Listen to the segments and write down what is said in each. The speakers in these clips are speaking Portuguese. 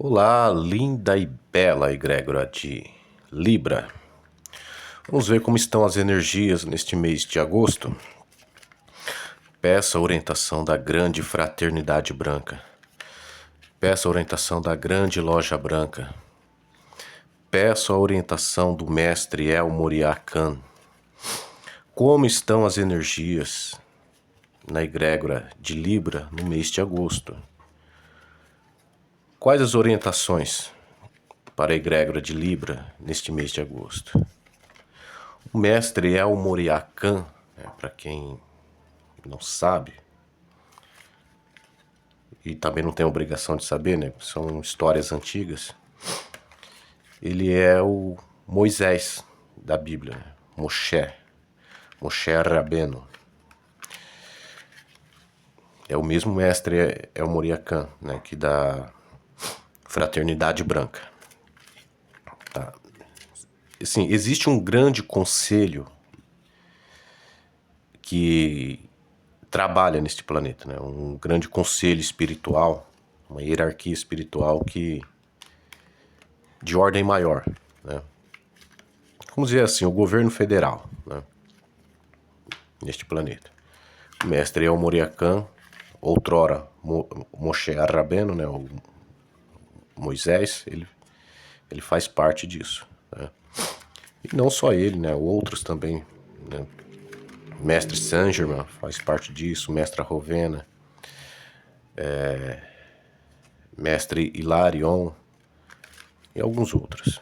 Olá, linda e bela egrégora de Libra. Vamos ver como estão as energias neste mês de agosto. Peça a orientação da grande fraternidade branca. Peça a orientação da grande loja branca. Peço a orientação do mestre El Moriá Khan. Como estão as energias na egrégora de Libra no mês de agosto? Quais as orientações para a egrégora de Libra neste mês de agosto? O mestre El Moriá Khan, para quem não sabe, e também não tem obrigação de saber, né? São histórias antigas. Ele é o Moisés da Bíblia, né? Moshe Rabbeinu. É o mesmo mestre El Moriá Khan, né? Que da Fraternidade Branca. Tá. Assim, existe um grande conselho que trabalha neste planeta, né? Um grande conselho espiritual, uma hierarquia espiritual de ordem maior, né? Vamos dizer assim, o governo federal, né? Neste planeta. O mestre El Moriá Khan, outrora Moshe Rabbeinu, né? O Moisés, ele faz parte disso, né? E não só ele, né? Outros também, né? Mestre Saint Germain faz parte disso, Mestra Rovena, Mestre Hilarion e alguns outros,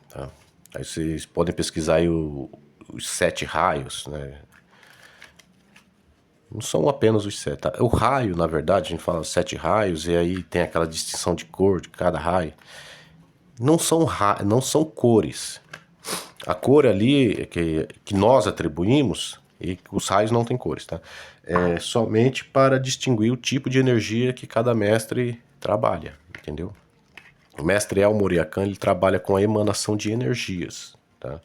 tá? Aí vocês podem pesquisar aí os 7 raios, né? Não são apenas os 7. Tá? O raio, na verdade, a gente fala 7 raios e aí tem aquela distinção de cor de cada raio. Não são cores. A cor ali que nós atribuímos, e os raios não têm cores, tá? É somente para distinguir o tipo de energia que cada mestre trabalha, entendeu? O mestre El Moriá Khan, ele trabalha com a emanação de energias, tá?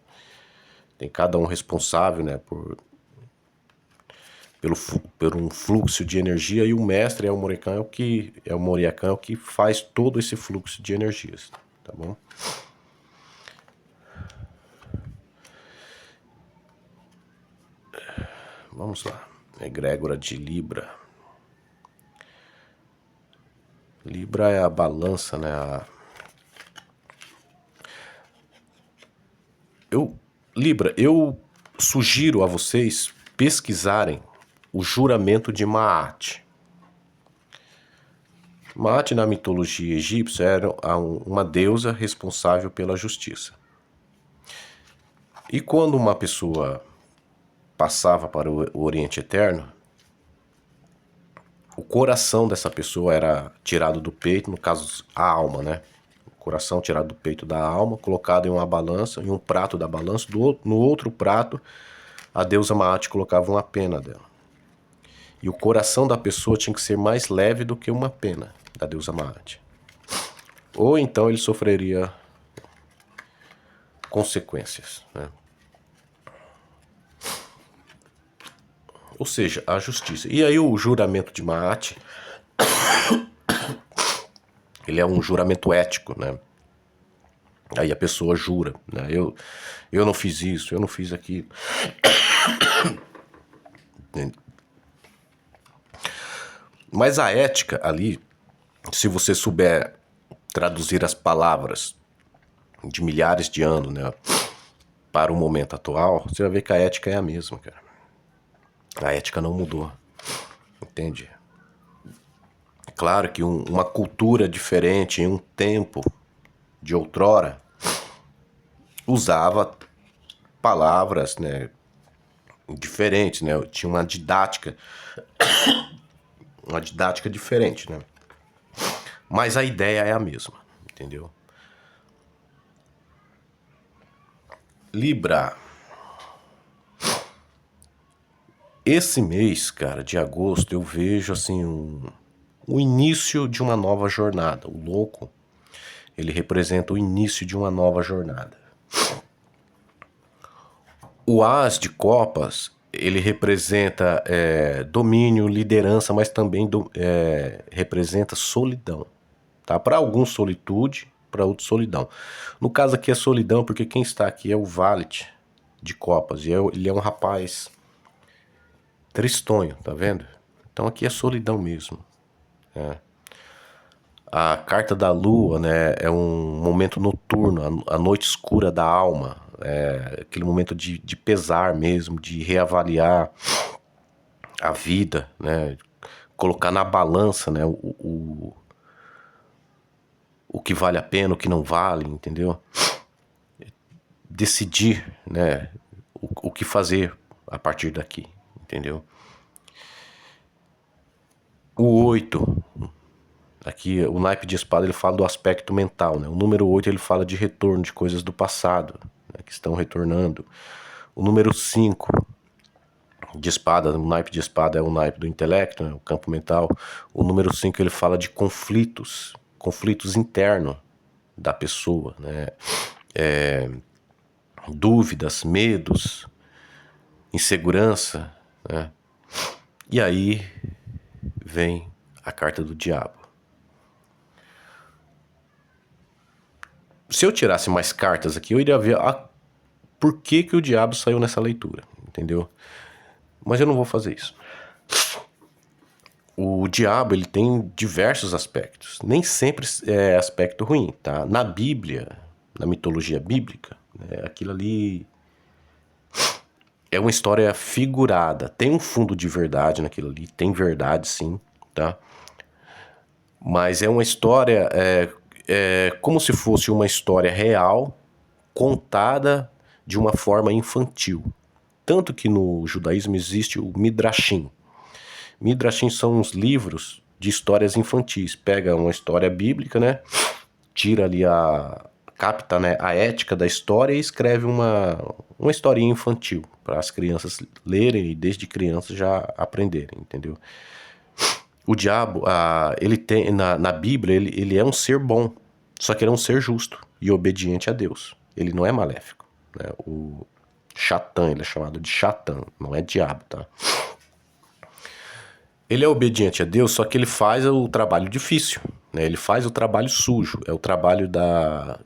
Tem cada um responsável, né, por um fluxo de energia, e o mestre El Moriá Khan é o que faz todo esse fluxo de energias, tá bom? Vamos lá. Egrégora de Libra. Libra é a balança, né? Libra, eu sugiro a vocês pesquisarem o juramento de Maat. Maat, na mitologia egípcia, era uma deusa responsável pela justiça. E quando uma pessoa passava para o Oriente Eterno, o coração dessa pessoa era tirado do peito, no caso a alma, né? O coração tirado do peito da alma, colocado em uma balança, em um prato da balança. No outro prato, a deusa Maat colocava uma pena dela. E o coração da pessoa tinha que ser mais leve do que uma pena da deusa Maat. Ou então ele sofreria consequências, né? Ou seja, a justiça. E aí o juramento de Maat, ele é um juramento ético, né? Aí a pessoa jura, né? Eu não fiz isso, eu não fiz aquilo. Mas a ética ali, se você souber traduzir as palavras de milhares de anos, né, para o momento atual, você vai ver que a ética é a mesma, cara. A ética não mudou, entende? Claro que uma cultura diferente, em um tempo de outrora, usava palavras, né, diferentes, né? Tinha uma didática diferente, né? Mas a ideia é a mesma, entendeu? Libra. Esse mês, cara, de agosto, eu vejo assim o início de uma nova jornada. O louco, ele representa o início de uma nova jornada. O As de Copas, ele representa domínio, liderança, mas também representa solidão, tá? Para alguns solitude, para outros solidão. No caso aqui é solidão porque quem está aqui é o Valet de Copas, e ele é um rapaz tristonho, tá vendo? Então aqui é solidão mesmo. A carta da lua, né, é um momento noturno, a noite escura da alma, é aquele momento de pesar mesmo, de reavaliar a vida, né, colocar na balança, né, o que vale a pena, o que não vale, entendeu? Decidir, né, o que fazer a partir daqui, entendeu? O 8, aqui o naipe de espada ele fala do aspecto mental, né? O número 8 ele fala de retorno de coisas do passado, né, que estão retornando. O número 5 de espada, o naipe de espada é o naipe do intelecto, né, o campo mental. O número 5 ele fala de conflitos internos da pessoa, né? Dúvidas, medos, insegurança, né? E aí vem a carta do diabo. Se eu tirasse mais cartas aqui, eu iria ver por que o diabo saiu nessa leitura, entendeu? Mas eu não vou fazer isso. O diabo ele tem diversos aspectos, nem sempre é aspecto ruim, tá? Na Bíblia, na mitologia bíblica, né, aquilo ali é uma história figurada, tem um fundo de verdade naquilo ali, tem verdade sim, tá? Mas é uma história, como se fosse uma história real, contada de uma forma infantil. Tanto que no judaísmo existe o Midrashim. Midrashim são uns livros de histórias infantis. Pega uma história bíblica, né? Tira ali capta, né, a ética da história e escreve uma historinha infantil para as crianças lerem e desde crianças já aprenderem, entendeu? O diabo, ele tem na Bíblia, ele é um ser bom, só que ele é um ser justo e obediente a Deus. Ele não é maléfico, né? O Satã, ele é chamado de Satã, não é diabo, tá? Ele é obediente a Deus, só que ele faz o trabalho difícil, né? Ele faz o trabalho sujo, é o trabalho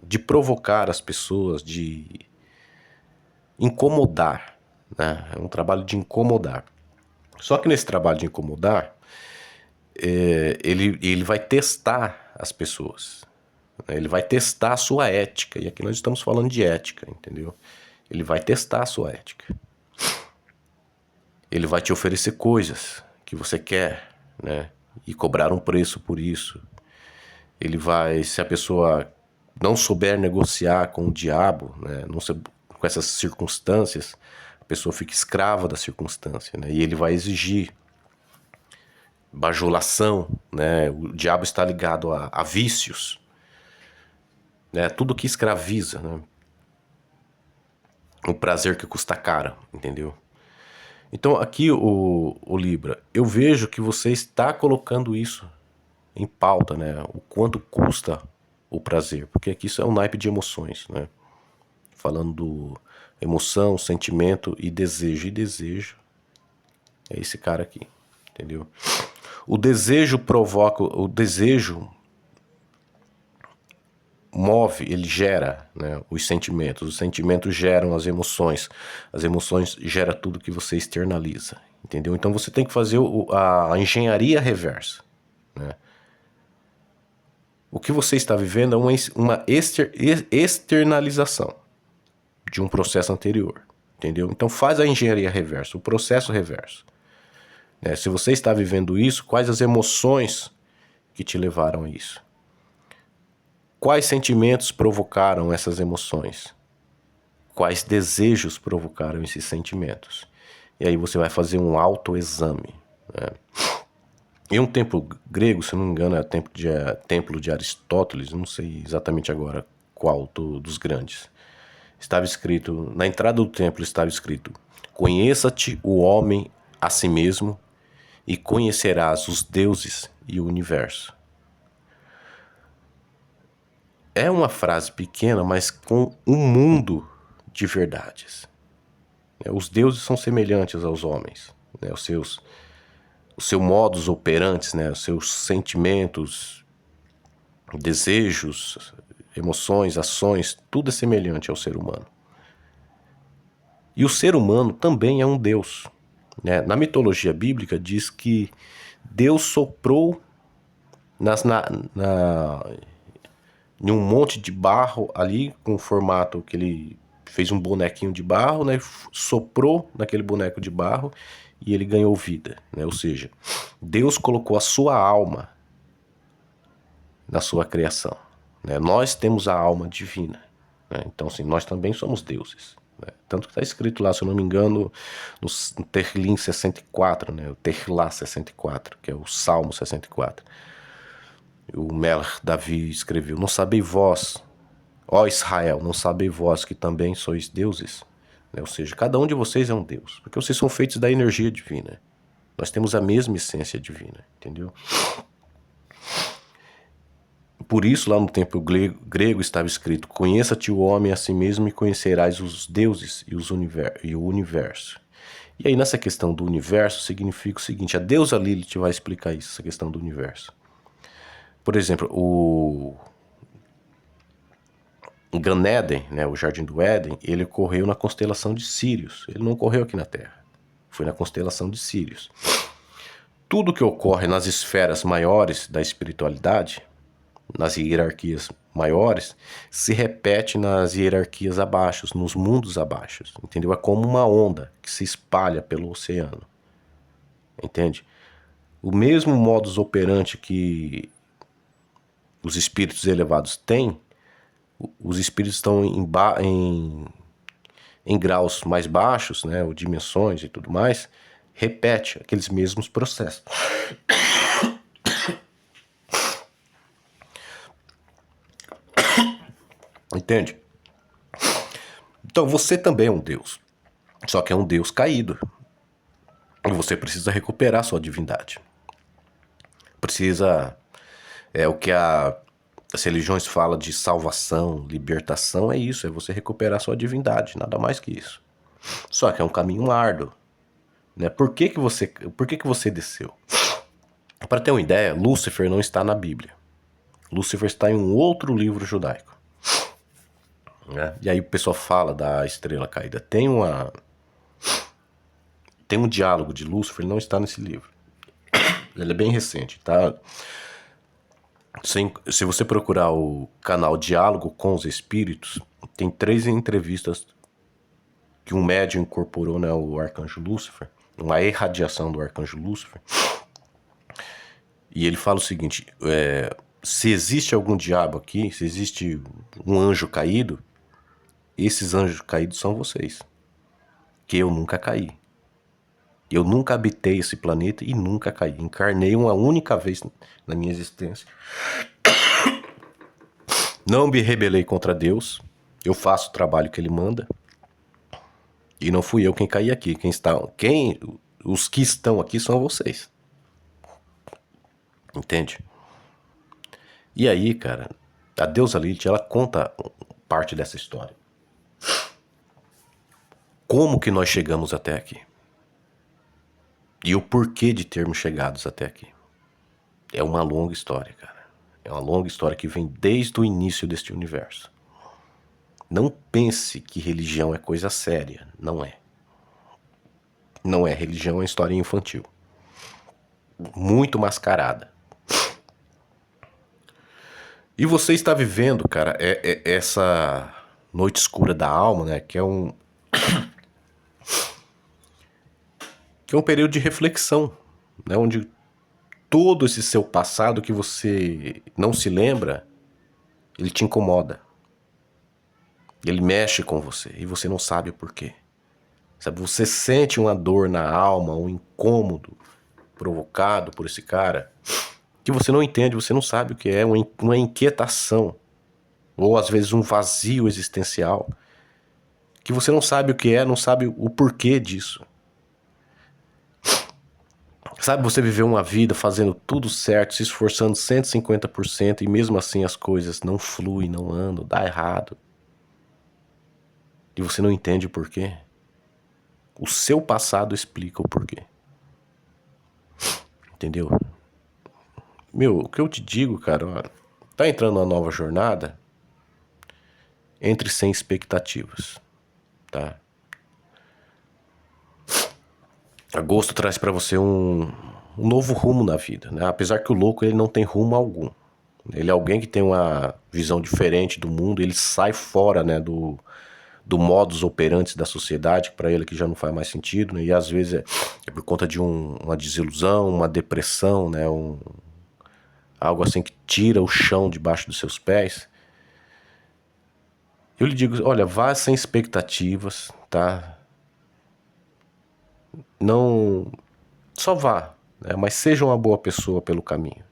de provocar as pessoas, de incomodar, né? É um trabalho de incomodar. Só que nesse trabalho de incomodar, ele vai testar as pessoas, né? Ele vai testar a sua ética, e aqui nós estamos falando de ética, entendeu? Ele vai testar a sua ética. Ele vai te oferecer coisas que você quer, né? E cobrar um preço por isso. Ele vai, se a pessoa não souber negociar com o diabo, né? Não se, com essas circunstâncias, a pessoa fica escrava da circunstância, né? E ele vai exigir bajulação, né? O diabo está ligado a vícios, né? Tudo que escraviza, né? O prazer que custa caro, entendeu? Então aqui, o Libra, eu vejo que você está colocando isso em pauta, né? O quanto custa o prazer, porque aqui isso é um naipe de emoções, né? Falando do emoção, sentimento e desejo. E desejo é esse cara aqui, entendeu? O desejo provoca, o desejo move, ele gera, né, os sentimentos geram as emoções geram tudo que você externaliza, entendeu? Então você tem que fazer a engenharia reversa, né? O que você está vivendo é uma externalização de um processo anterior, entendeu? Então faz a engenharia reversa, o processo reverso, né? Se você está vivendo isso, quais as emoções que te levaram a isso? Quais sentimentos provocaram essas emoções? Quais desejos provocaram esses sentimentos? E aí você vai fazer um autoexame, né? Em um templo grego, se não me engano, é o templo de Aristóteles, não sei exatamente agora qual dos grandes. Estava escrito, na entrada do templo estava escrito: conheça-te o homem a si mesmo e conhecerás os deuses e o universo. É uma frase pequena, mas com um mundo de verdades. Os deuses são semelhantes aos homens, né? O seu modus operandi, né? Os seus sentimentos, desejos, emoções, ações, tudo é semelhante ao ser humano. E o ser humano também é um Deus, né? Na mitologia bíblica diz que Deus soprou nas, na, na, em um monte de barro ali, com o formato que ele fez um bonequinho de barro, né? Soprou naquele boneco de barro e ele ganhou vida, né? Ou seja, Deus colocou a sua alma na sua criação, né? Nós temos a alma divina, né? Então, assim, nós também somos deuses, né? Tanto que está escrito lá, se eu não me engano, no Tehillim 64, né? O Tehillah 64, que é o Salmo 64. O Melech Davi escreveu: Não sabei vós, ó Israel, não sabei vós que também sois deuses? Né? Ou seja, cada um de vocês é um deus, porque vocês são feitos da energia divina. Nós temos a mesma essência divina, entendeu? Por isso, lá no templo grego estava escrito: Conheça-te o homem a si mesmo e conhecerás os deuses e o universo. E aí, nessa questão do universo, significa o seguinte: a deusa Lilith vai explicar isso, essa questão do universo. Por exemplo, o Gan Eden, né, o Jardim do Éden, ele ocorreu na constelação de Sírios. Ele não ocorreu aqui na Terra. Foi na constelação de Sírios. Tudo que ocorre nas esferas maiores da espiritualidade, nas hierarquias maiores, se repete nas hierarquias abaixo, nos mundos abaixo, entendeu? É como uma onda que se espalha pelo oceano, entende? O mesmo modus operandi que os espíritos elevados têm, os espíritos estão em graus mais baixos, né, ou dimensões e tudo mais, repete aqueles mesmos processos. Entende? Então você também é um Deus, só que é um Deus caído. E você precisa recuperar sua divindade. Precisa, o que as religiões falam de salvação, libertação, é isso, é você recuperar sua divindade, nada mais que isso. Só que é um caminho árduo, né? Por que que você desceu? Para ter uma ideia, Lúcifer não está na Bíblia. Lúcifer está em um outro livro judaico, né? E aí o pessoal fala da estrela caída. Tem um diálogo de Lúcifer, ele não está nesse livro. Ele é bem recente, tá? Se você procurar o canal Diálogo com os Espíritos, tem 3 entrevistas que um médium incorporou, né, o arcanjo Lúcifer, uma irradiação do arcanjo Lúcifer. E ele fala o seguinte: se existe algum diabo aqui, se existe um anjo caído, esses anjos caídos são vocês. Que eu nunca caí. Eu nunca habitei esse planeta e nunca caí. Encarnei uma única vez na minha existência. Não me rebelei contra Deus. Eu faço o trabalho que Ele manda. E não fui eu quem caí aqui. Os que estão aqui são vocês. Entende? E aí, cara, a deusa Lilith, ela conta parte dessa história. Como que nós chegamos até aqui? E o porquê de termos chegados até aqui? É uma longa história, cara. É uma longa história que vem desde o início deste universo. Não pense que religião é coisa séria. Não é. Não é. Religião é história infantil. Muito mascarada. E você está vivendo, cara, essa noite escura da alma, né? Que é um período de reflexão, né? Onde todo esse seu passado que você não se lembra, ele te incomoda. Ele mexe com você e você não sabe o porquê. Sabe, você sente uma dor na alma, um incômodo provocado por esse cara que você não entende, você não sabe o que é, uma inquietação ou às vezes um vazio existencial que você não sabe o que é, não sabe o porquê disso. Sabe, você viveu uma vida fazendo tudo certo, se esforçando 150% e mesmo assim as coisas não fluem, não andam, dá errado. E você não entende o porquê. O seu passado explica o porquê. Entendeu? Meu, o que eu te digo, cara, ó, Tá entrando uma nova jornada, entre sem expectativas, tá? Agosto traz para você um novo rumo na vida, né? Apesar que o louco ele não tem rumo algum. Ele é alguém que tem uma visão diferente do mundo, ele sai fora, né, do modus operandi da sociedade, para ele que já não faz mais sentido, né? E às vezes é por conta de uma desilusão, uma depressão, né? Algo assim que tira o chão debaixo dos seus pés. Eu lhe digo, olha, vá sem expectativas, tá? Não, só vá, né? Mas seja uma boa pessoa pelo caminho.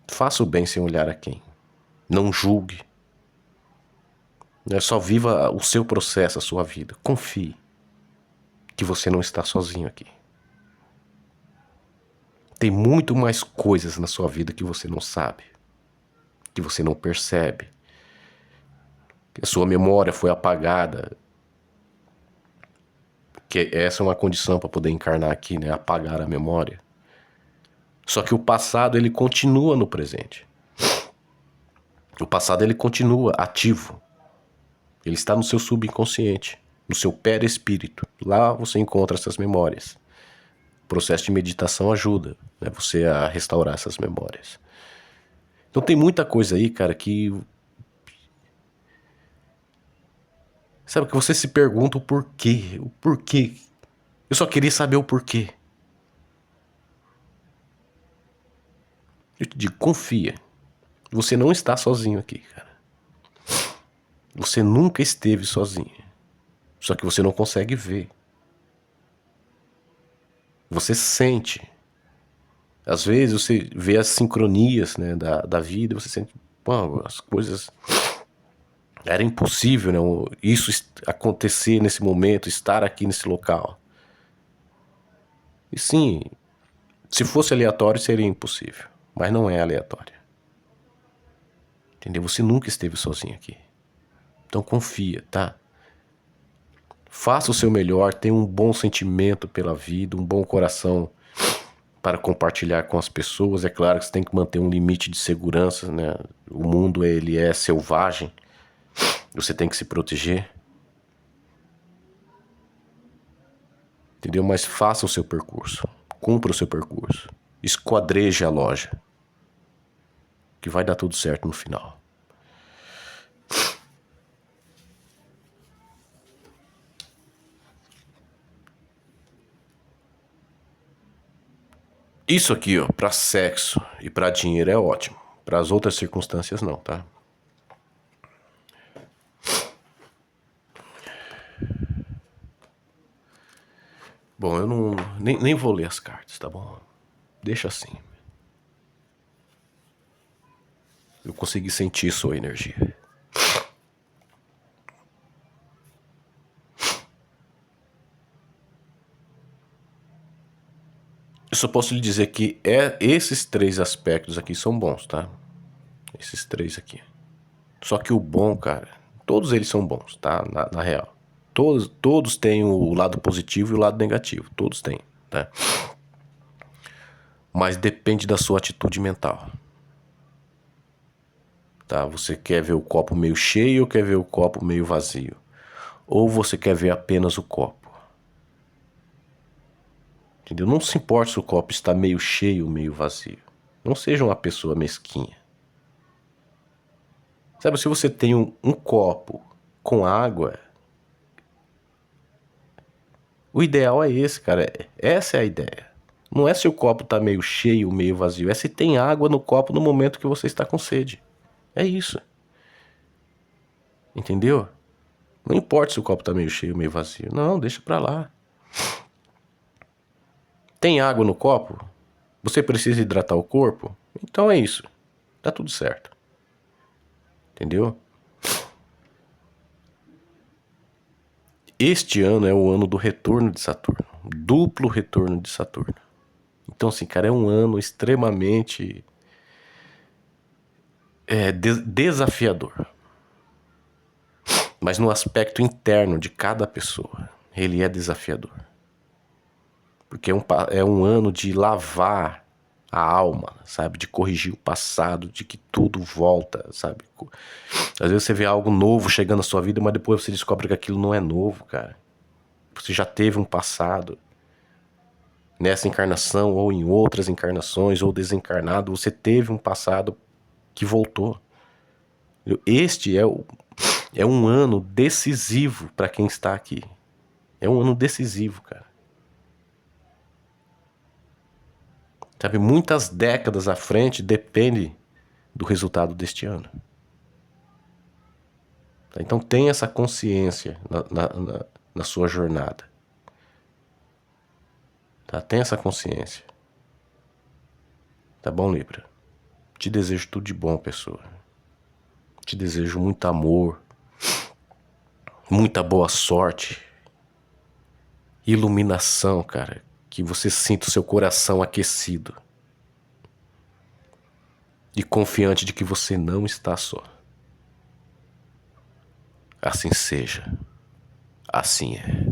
Faça o bem sem olhar a quem. Não julgue. Só viva o seu processo, a sua vida. Confie que você não está sozinho aqui. Tem muito mais coisas na sua vida que você não sabe, que você não percebe. Que a sua memória foi apagada. Que essa é uma condição para poder encarnar aqui, né? Apagar a memória. Só que o passado ele continua no presente. O passado ele continua ativo. Ele está no seu subconsciente, no seu perispírito. Lá você encontra essas memórias. O processo de meditação ajuda, né, você a restaurar essas memórias. Então tem muita coisa aí, cara, que... Sabe, que você se pergunta o porquê. O porquê. Eu só queria saber o porquê. Eu te digo, confia. Você não está sozinho aqui, cara. Você nunca esteve sozinho. Só que você não consegue ver. Você sente. Às vezes você vê as sincronias, né, da vida, você sente, pô, as coisas... Era impossível, né, isso acontecer nesse momento, estar aqui nesse local. E sim, se fosse aleatório seria impossível. Mas não é aleatório. Entendeu? Você nunca esteve sozinho aqui. Então confia, tá? Faça o seu melhor, tenha um bom sentimento pela vida, um bom coração para compartilhar com as pessoas. É claro que você tem que manter um limite de segurança, né? O mundo ele é selvagem. Você tem que se proteger. Entendeu? Mas faça o seu percurso. Cumpra o seu percurso. Esquadreje a loja. Que vai dar tudo certo no final. Isso aqui, ó, para sexo e para dinheiro é ótimo. Para as outras circunstâncias não, tá? Bom, eu nem vou ler as cartas, tá bom? Deixa assim. Eu consegui sentir sua energia. Eu só posso lhe dizer que esses 3 aspectos aqui são bons, tá? Esses 3 aqui. Só que o bom, cara, todos eles são bons, tá? Na real. Todos têm o lado positivo e o lado negativo. Todos têm, tá? Mas depende da sua atitude mental. Tá? Você quer ver o copo meio cheio ou quer ver o copo meio vazio? Ou você quer ver apenas o copo? Entendeu? Não se importa se o copo está meio cheio ou meio vazio. Não seja uma pessoa mesquinha. Sabe, se você tem um copo com água, o ideal é esse, cara. Essa é a ideia. Não é se o copo está meio cheio ou meio vazio. É se tem água no copo no momento que você está com sede. É isso. Entendeu? Não importa se o copo está meio cheio ou meio vazio. Não, deixa pra lá. Tem água no copo? Você precisa hidratar o corpo? Então é isso. Tá tudo certo. Entendeu? Este ano é o ano do retorno de Saturno. Duplo retorno de Saturno. Então, assim, cara, é um ano extremamente desafiador. Mas no aspecto interno de cada pessoa, ele é desafiador. Porque é um ano de lavar a alma, sabe? De corrigir o passado, de que tudo volta, sabe? Às vezes você vê algo novo chegando na sua vida, mas depois você descobre que aquilo não é novo, cara. Você já teve um passado. Nessa encarnação ou em outras encarnações ou desencarnado, você teve um passado que voltou. Este é um ano decisivo para quem está aqui. É um ano decisivo, cara. Sabe, muitas décadas à frente depende do resultado deste ano. Então tenha essa consciência na sua jornada. Tá? Tenha essa consciência. Tá bom, Libra? Te desejo tudo de bom, pessoa. Te desejo muito amor, muita boa sorte, iluminação, cara. Que você sinta o seu coração aquecido e confiante de que você não está só. Assim seja. Assim é.